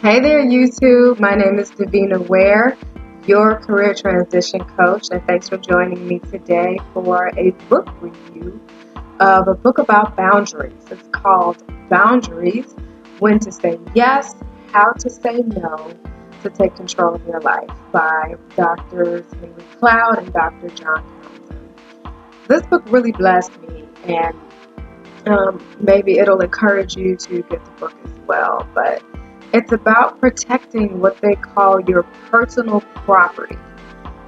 Hey there, YouTube. My name is Davina Ware, your career transition coach, and thanks for joining me today for a book review of a book about boundaries. It's called Boundaries: When to Say Yes, How to Say No to Take Control of Your Life by Drs. Henry Cloud and Dr. John Townsend. This book really blessed me, and maybe it'll encourage you to get the book as well, but it's about protecting what they call your personal property.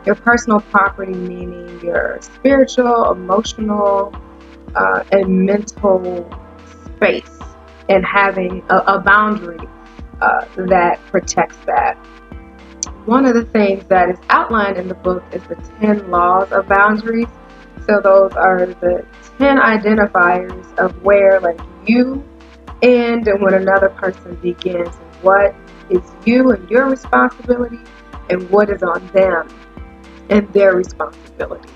Your personal property meaning your spiritual, emotional, and mental space, and having a boundary that protects that. One of the things that is outlined in the book is the 10 laws of boundaries. So those are the 10 identifiers of where you end and when another person begins. What is you and your responsibility, and what is on them and their responsibility.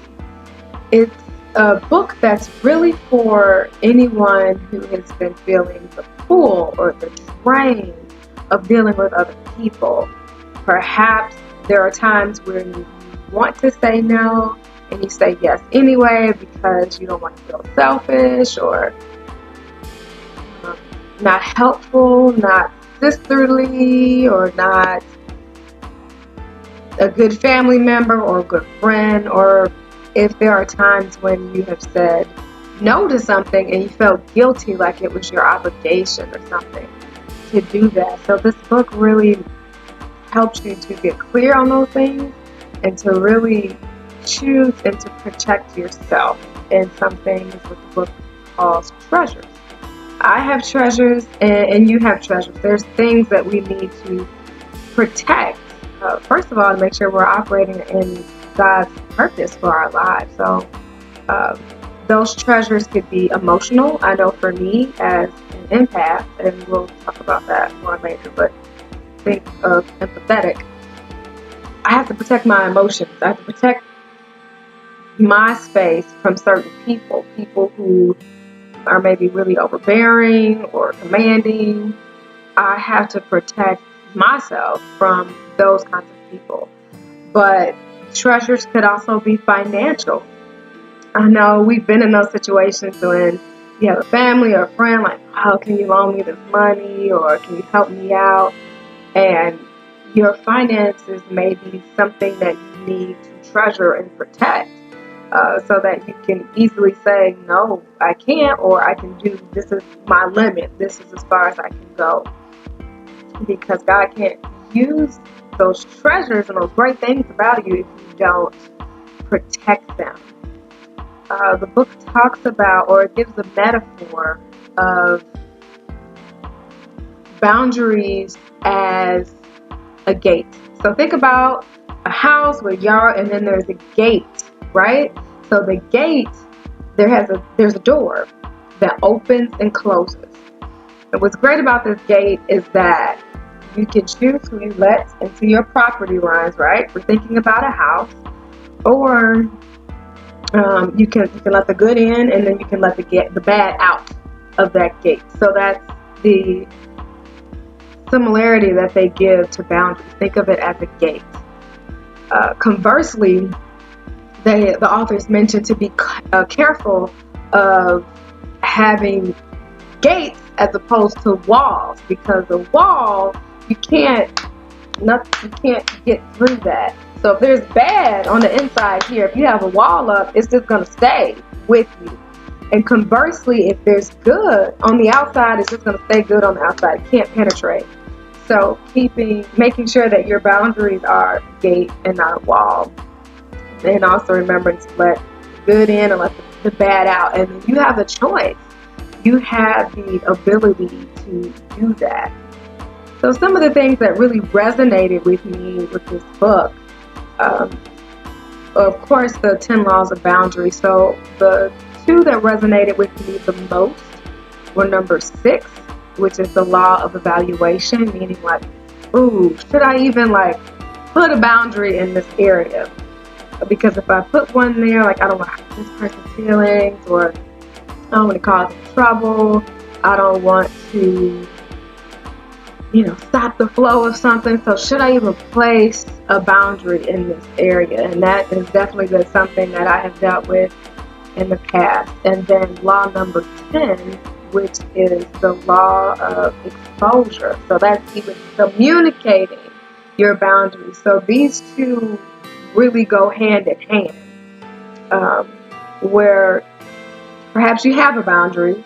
It's a book that's really for anyone who has been feeling the pull or the drain of dealing with other people. Perhaps there are times where you want to say no and you say yes anyway because you don't want to feel selfish or not helpful, not sisterly, or not a good family member or a good friend, or if there are times when you have said no to something and you felt guilty like it was your obligation or something to do that. So this book really helps you to get clear on those things and to really choose and to protect yourself. And some things what the book calls treasures. I have treasures and you have treasures. There's things that we need to protect. First of all, to make sure we're operating in God's purpose for our lives. So those treasures could be emotional. I know for me as an empath, and we'll talk about that more later, but think of empathetic. I have to protect my emotions. I have to protect my space from certain people who are maybe really overbearing or commanding. I have to protect myself from those kinds of people. But treasures could also be financial. I know we've been in those situations when you have a family or a friend like, oh, can you loan me this money, or can you help me out? And your finances may be something that you need to treasure and protect. So that you can easily say, no, I can't, or I can do, this is my limit, this is as far as I can go. Because God can't use those treasures and those great things about you if you don't protect them. The book talks about, or it gives a metaphor of boundaries as a gate. So think about a house with yard, and then there's a gate, right? So the gate, there's a door that opens and closes. And what's great about this gate is that you can choose who you let into your property lines, right? We're thinking about a house, or you can let the good in, and then you can let the bad out of that gate. So that's the similarity that they give to boundaries. Think of it as a gate. Conversely, the authors mentioned to be careful of having gates as opposed to walls, because the wall you can't get through that. So if there's bad on the inside here, if you have a wall up, it's just going to stay with you. And conversely, if there's good on the outside, it's just going to stay good on the outside. It can't penetrate. So making sure that your boundaries are a gate and not a wall. And also remembering to let the good in and let the bad out. And you have the choice. You have the ability to do that. So some of the things that really resonated with me with this book, of course, the 10 laws of boundaries. So the two that resonated with me the most were number 6, which is the law of evaluation, meaning should I even put a boundary in this area? Because if I put one there, I don't want to hurt this person's feelings, or I don't want to cause them trouble. I don't want to stop the flow of something. So should I even place a boundary in this area? And that has definitely been something that I have dealt with in the past. And then law number 10, which is the law of exposure. So that's even communicating your boundaries. So these two really go hand in hand, where perhaps you have a boundary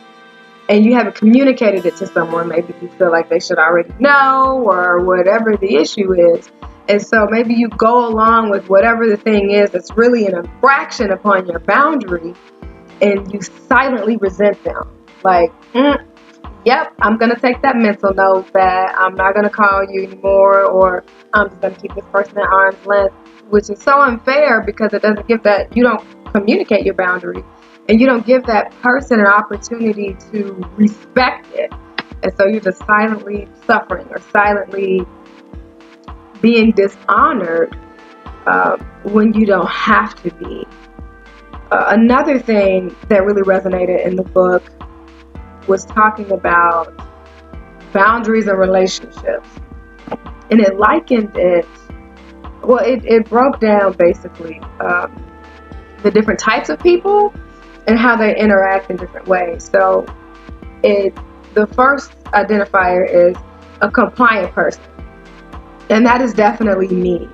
and you haven't communicated it to someone. Maybe you feel like they should already know, or whatever the issue is. And so maybe you go along with whatever the thing is that's really an infraction upon your boundary, and you silently resent them. Like, yep, I'm going to take that mental note that I'm not going to call you anymore, or I'm just going to keep this person at arm's length, which is so unfair because it doesn't give that, you don't communicate your boundary. And you don't give that person an opportunity to respect it. And so you're just silently suffering or silently being dishonored when you don't have to be. Another thing that really resonated in the book was talking about boundaries and relationships. And it likened it, well, it broke down basically the different types of people and how they interact in different ways. So the first identifier is a compliant person. And that is definitely me.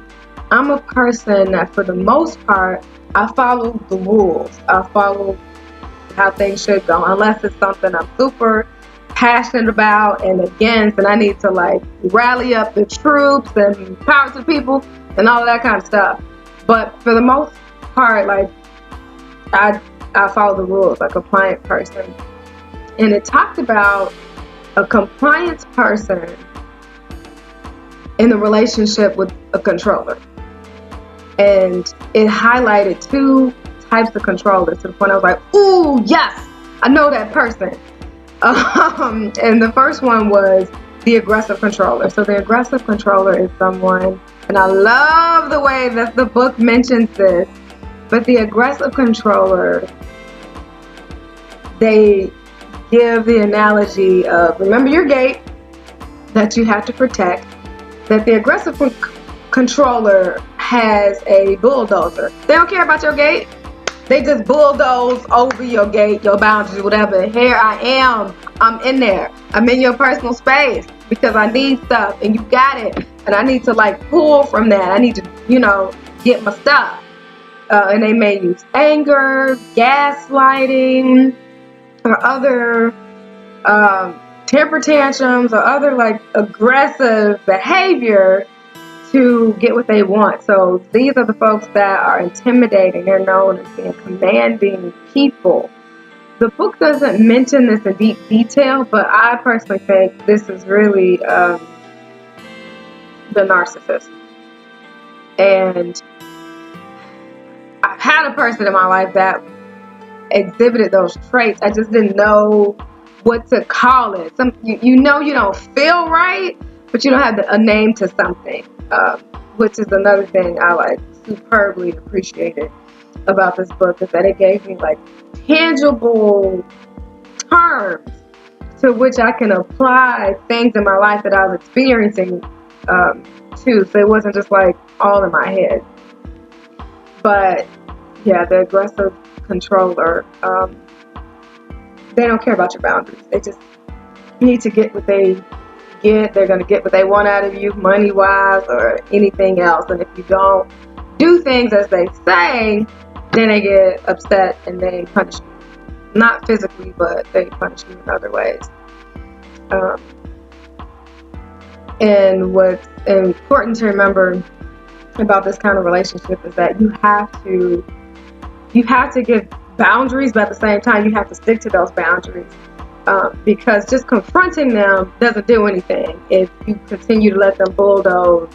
I'm a person that for the most part, I follow the rules. I follow how things should go, unless it's something I'm super passionate about and against, and I need to like rally up the troops and power to people and all of that kind of stuff. But for the most part, like I follow the rules, a compliant person. And it talked about a compliance person in the relationship with a controller. And it highlighted two types of controllers to the point I was like, ooh, yes, I know that person. And the first one was the aggressive controller. So the aggressive controller is someone, and I love the way that the book mentions this, but the aggressive controller, they give the analogy of, remember your gate that you have to protect, that the aggressive controller has a bulldozer. They don't care about your gate. They just bulldoze over your gate, your boundaries, whatever. Here I am. I'm in there. I'm in your personal space because I need stuff and you got it. And I need to like pull from that. I need to, get my stuff. And they may use anger, gaslighting, or other temper tantrums or other like aggressive behavior to get what they want. So these are the folks that are intimidating. They're known as being commanding people. The book doesn't mention this in deep detail, but I personally think this is really the narcissist. And I've had a person in my life that exhibited those traits. I just didn't know what to call it. You don't feel right, but you don't have a name to something, which is another thing I like superbly appreciated about this book, is that it gave me like tangible terms to which I can apply things in my life that I was experiencing too. So it wasn't just like all in my head. But yeah, the aggressive controller, they don't care about your boundaries. They just need to get what they get. They're going to get what they want out of you, money-wise or anything else. And if you don't do things as they say, then they get upset and they punish you. Not physically, but they punish you in other ways. And what's important to remember about this kind of relationship is that you have to give boundaries, but at the same time, you have to stick to those boundaries. Because just confronting them doesn't do anything if you continue to let them bulldoze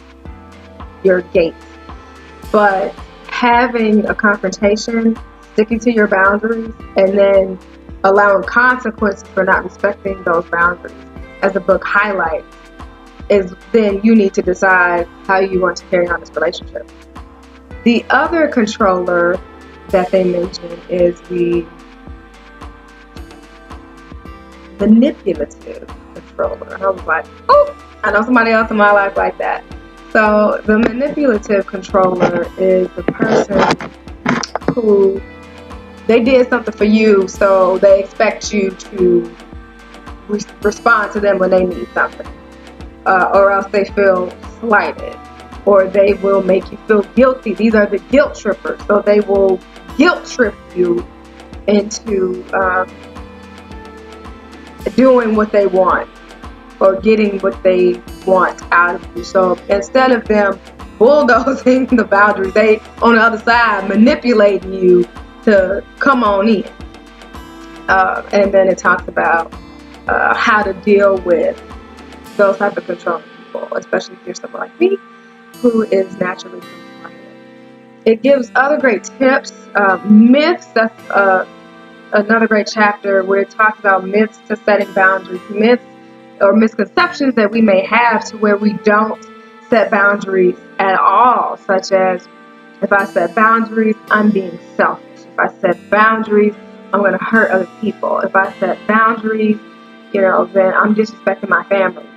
your gate. But having a confrontation, sticking to your boundaries, and then allowing consequences for not respecting those boundaries, as the book highlights, is then you need to decide how you want to carry on this relationship. The other controller that they mention is the manipulative controller. controller. And I was like, oh, I know somebody else in my life like that. So the manipulative controller is the person who, they did something for you, so they expect you to respond to them when they need something, or else they feel slighted, or they will make you feel guilty. These are the guilt trippers. So they will guilt trip you into doing what they want or getting what they want out of you. So instead of them bulldozing the boundaries, they on the other side manipulating you to come on in. And then it talks about how to deal with those type of controlling people, especially if you're someone like me who is naturally compliant. It gives other great tips. Myths, that's another great chapter where it talks about myths to setting boundaries, myths or misconceptions that we may have to where we don't set boundaries at all, such as, if I set boundaries, I'm being selfish. If I set boundaries, I'm going to hurt other people. If I set boundaries, then I'm disrespecting my family.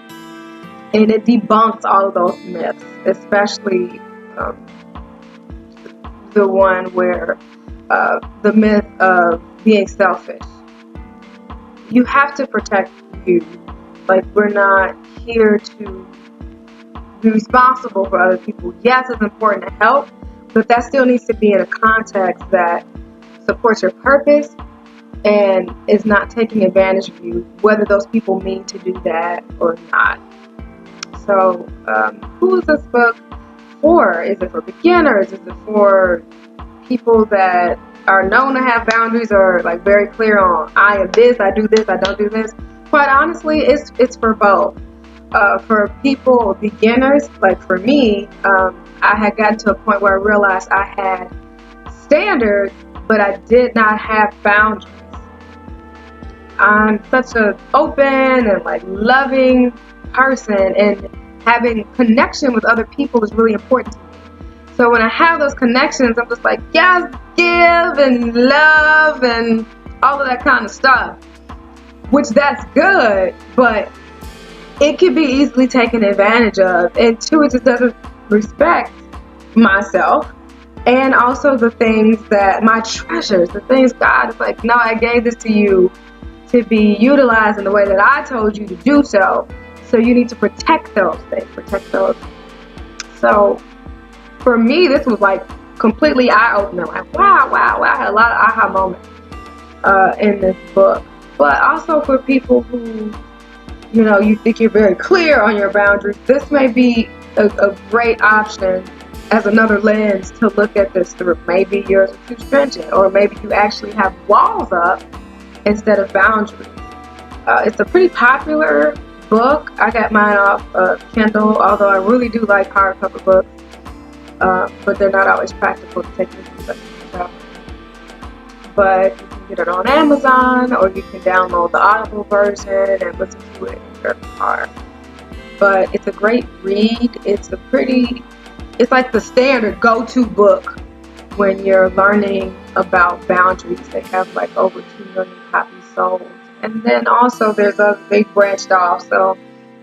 And it debunks all of those myths, especially the one where the myth of being selfish. You have to protect you. Like, we're not here to be responsible for other people. Yes, it's important to help, but that still needs to be in a context that supports your purpose and is not taking advantage of you, whether those people mean to do that or not. So, who is this book for? Is it for beginners? Is it for people that are known to have boundaries or like very clear on, I am this, I do this, I don't do this? Quite honestly, it's for both. For people, beginners, like for me, I had gotten to a point where I realized I had standards, but I did not have boundaries. I'm such an open and like loving person, and having connection with other people is really important to me. So when I have those connections, I'm just like, yes, give and love and all of that kind of stuff, which that's good, but it can be easily taken advantage of. And two, it just doesn't respect myself and also the things that my treasures, the things God is like, no, I gave this to you to be utilized in the way that I told you to do so. So you need to protect those things, protect those. So for me, this was like completely eye-opening. Like, wow. I had a lot of aha moments in this book. But also for people who, you think you're very clear on your boundaries, this may be a great option as another lens to look at this through. Maybe yours are too stringent, or maybe you actually have walls up instead of boundaries. It's a pretty popular book. I got mine off Kindle, although I really do like hardcover books, but they're not always practical to take with you. But you can get it on Amazon, or you can download the Audible version and listen to it in your car. But it's a great read. It's like the standard go-to book when you're learning about boundaries. They have like over 2 million copies sold. And then also they branched off. So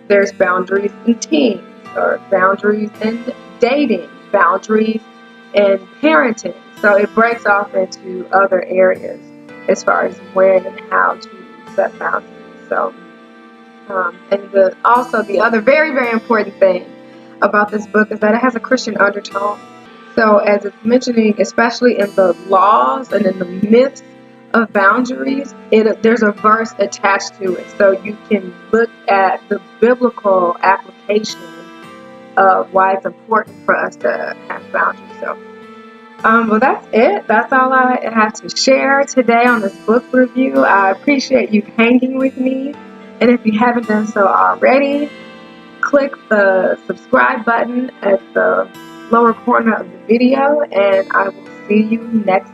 there's boundaries in teens, or boundaries in dating, boundaries in parenting. So it breaks off into other areas as far as when and how to set boundaries. So, and also the other very, very important thing about this book is that it has a Christian undertone. So as it's mentioning, especially in the laws and in the myths of boundaries, there's a verse attached to it. So you can look at the biblical application of why it's important for us to have boundaries. So, well, that's it. That's all I have to share today on this book review. I appreciate you hanging with me. And if you haven't done so already, click the subscribe button at the lower corner of the video, and I will see you next